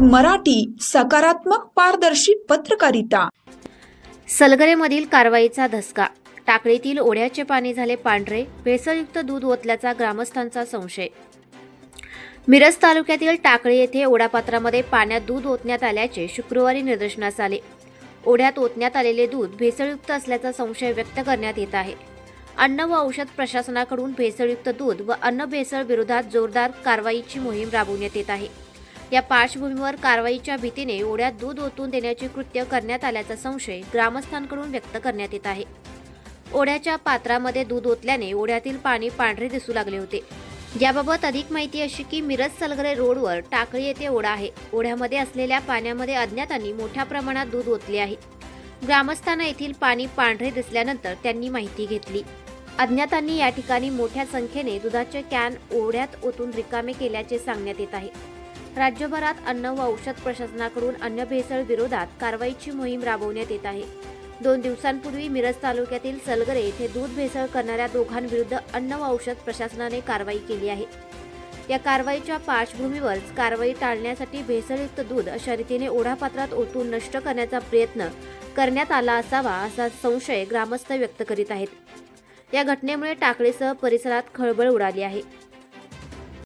मराठी, सकारात्मक पारदर्शी पत्रकारिता। सलगरेमधील कारवाईचा धसका। टाकळीतील ओढ्याचे पाणी झाले पांढरे, भेसळयुक्त दूध ओतल्याचा ग्रामस्थांचा संशय। मिरज तालुक्यातील टाकळी येथे ओढापात्रामध्ये पाण्यात दूध ओतण्यात आल्याचे शुक्रवारी निदर्शनास आले। ओढ्यात ओतण्यात आलेले दूध भेसळयुक्त असल्याचा संशय व्यक्त करण्यात येत आहे। अन्न व औषध प्रशासनाकडून भेसळयुक्त दूध व अन्न भेसळ विरोधात जोरदार कारवाईची मोहीम राबवण्यात येत आहे। या पार्श्वभूमीवर कारवाईच्या भीतीने ओढ्यात दूध ओतून देण्याचे कृत्य करण्यात आल्याचा संशय ग्रामस्थांकडून व्यक्त करण्यात येत आहे। ओढ्याच्या पात्रामध्ये दूध ओतल्याने ओढ्यातील पाणी पांढरे दिसू लागले होते। याबाबत अधिक माहिती अशी की मिरज सलगरे रोडवर टाकळी येथे ओढा आहे। ओढ्यामध्ये असलेल्या पाण्यामध्ये अज्ञातांनी मोठ्या प्रमाणात दूध ओतले आहे। ग्रामस्थांना येथील पाणी पांढरे दिसल्यानंतर त्यांनी माहिती घेतली। अज्ञातांनी या ठिकाणी मोठ्या संख्येने दुधाचे कॅन ओढ्यात ओतून रिकामे केल्याचे सांगण्यात येत आहे। राज्यभरात अन्न व औषध प्रशासनाकडून अन्न भेसळ विरोधात कारवाईची मोहीम राबवण्यात येत आहे। 2 दिवसांपूर्वी मिरज तालुक्यातील सलगरे येथे दूध भेसळ करणाऱ्या दोघांविरुद्ध अन्न व औषध प्रशासनाने कारवाई केली आहे। या कारवाईच्या पार्श्वभूमीवर कारवाई टाळण्यासाठी भेसळयुक्त दूध अशा रीतीने ओढापात्रात ओतून नष्ट करण्याचा प्रयत्न करण्यात आला असावा असा संशय ग्रामस्थ व्यक्त करीत आहेत। या घटनेमुळे टाकळीसह परिसरात खळबळ उडाली आहे।